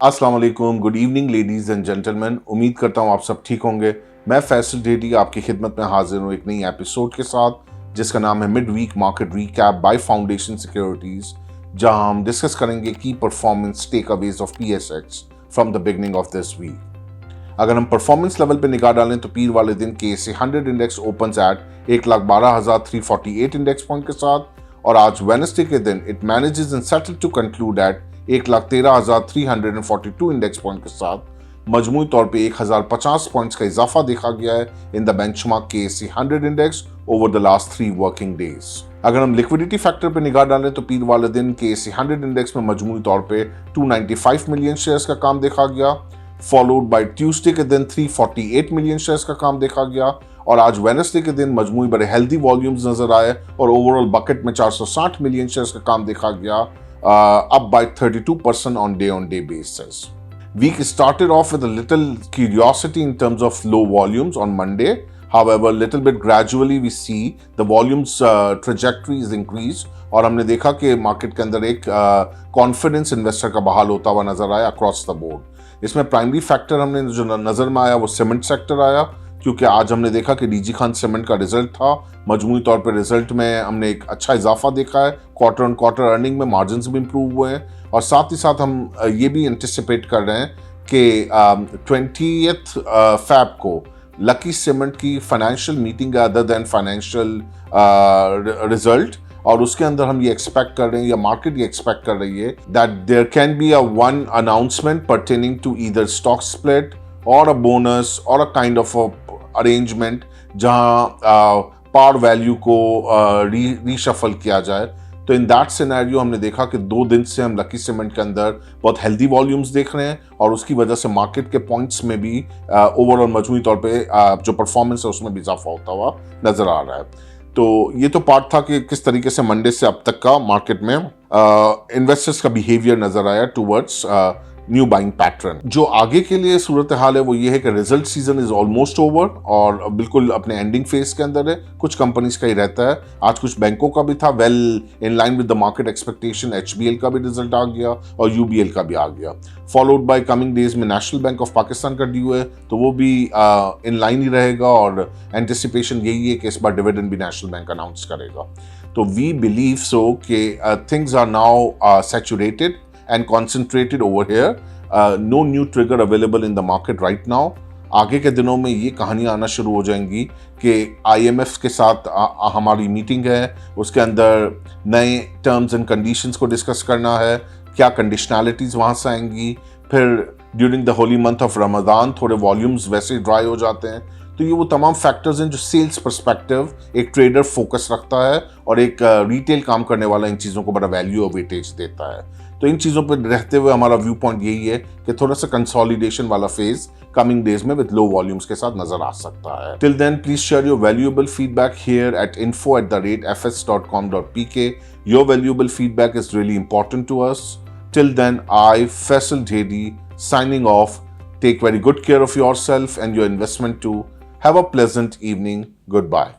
अस्सलाम वालेकुम, good evening ladies and gentleman. उम्मीद करता हूँ आप सब ठीक होंगे। मैं फैसल डेडी आपकी खिदमत में हाजिर हूँ एक नई एपिसोड के साथ जिसका नाम है mid week market recap by foundation securities, जहां हम डिस्कस करेंगे की performance takeaways of PSX from the beginning of this week. अगर हम परफॉर्मेंस लेवल पे निगाह डालें तो पीर वाले दिन KSE 100 index open at 1,12,348 index point के साथ और आज वेडनेसडे के दिन it manages and settle to conclude at 1,13,342 index point के साथ मजमूई तौर पे 1,050 पॉइंट्स का इजाफा देखा गया है in the benchmark KSE 100 index over the last 3 working days. अगर हम लिक्विडिटी फैक्टर पे निगाह डालें तो पीर वाले दिन KSE 100 इंडेक्स में मजमूई तौर पे 295 मिलियन शेयर्स का काम देखा गया, फॉलोड बाय ट्यूसडे के दिन 348 मिलियन शेयर्स का काम देखा गया और आज वेडनेसडे के दिन मजमूई बड़े हेल्दी वॉल्यूम्स नजर आए और ओवरऑल बकेट में 460 मिलियन शेयर्स का काम देखा गया, up by 32% on day basis. Week started off with a little curiosity in terms of low volumes on Monday. However, little bit gradually we see the volumes trajectory is increased और हमने देखा कि market के अंदर एक confidence investor का बहाल होता हुआ नजर आया अक्रॉस द बोर्ड। इसमें प्राइमरी फैक्टर हमने जो नजर में आया वो सीमेंट सेक्टर आया, क्योंकि आज हमने देखा कि डीजी खान सीमेंट का रिजल्ट था। मजमूई तौर पर रिजल्ट में हमने एक अच्छा इजाफा देखा है, क्वार्टर ऑन क्वार्टर अर्निंग में मार्जिन्स भी इंप्रूव हुए हैं और साथ ही साथ हम ये भी एंटिसिपेट कर रहे हैं कि 20th फैब को लकी सीमेंट की financial meeting other than financial result और उसके अंदर हम ये एक्सपेक्ट कर रहे हैं या मार्केट ये एक्सपेक्ट कर रही है that there can be one announcement pertaining to either stock split or a bonus और अ काइंड ऑफ अरेंजमेंट जहां पार वैल्यू को रीशफल किया जाए। तो इन दैट सिनेरियो हमने देखा कि 2 दिन से हम लकी सीमेंट के अंदर बहुत हेल्दी वॉल्यूम्स देख रहे हैं और उसकी वजह से मार्केट के पॉइंट्स में भी ओवरऑल मजमूई तौर पे जो परफॉर्मेंस है उसमें भी इजाफा होता हुआ नजर आ रहा है। तो ये तो पार्ट था कि किस तरीके से मंडे से अब तक का मार्केट में इन्वेस्टर्स का बिहेवियर नजर आया टूवर्ड्स न्यू बाइंग पैटर्न। जो आगे के लिए सूरत हाल है वो ये है कि result season is almost over और बिल्कुल अपने एंडिंग फेज के अंदर है। कुछ कंपनीज का ही रहता है, आज कुछ बैंकों का भी था well in line with the market expectation. HBL का भी रिजल्ट आ गया और UBL का भी आ गया, फॉलोड बाय कमिंग डेज में नेशनल बैंक ऑफ पाकिस्तान का ड्यू है तो वो भी इन लाइन ही रहेगा और एंटिसिपेशन यही है कि इस बार डिविडेंड भी नेशनल बैंक अनाउंस करेगा। तो वी बिलीव सो कि things are now saturated and concentrated over here. No new trigger available in the market right now. आगे के दिनों में ये कहानियां आना शुरू हो जाएंगी कि IMF के साथ हमारी मीटिंग है, उसके अंदर नए टर्म्स एंड कंडीशंस को डिस्कस करना है, क्या कंडीशनैलिटीज वहाँ से आएंगी। फिर during the Holi month of Ramzan थोड़े वॉल्यूम्स वैसे ही ड्राई हो जाते हैं। तो ये वो तमाम फैक्टर्स हैं जो सेल्स पर्सपेक्टिव एक ट्रेडर फोकस रखता है और एक रिटेल काम करने वाला इन चीज़ों को बड़ा वैल्यू और वेटेज देता है। तो इन चीज़ों पर रहते हुए हमारा व्यू पॉइंट यही है कि थोड़ा सा कंसोलिडेशन वाला फेज कमिंग डेज में विद लो वॉल्यूम्स के साथ नजर आ सकता है। Till then please share your valuable feedback here at info@fs.com.pk. Your valuable feedback is really important to us. Till then, I, Faisal Dedi, signing off. Take very good care of yourself and your investment too. Have a pleasant evening. Goodbye.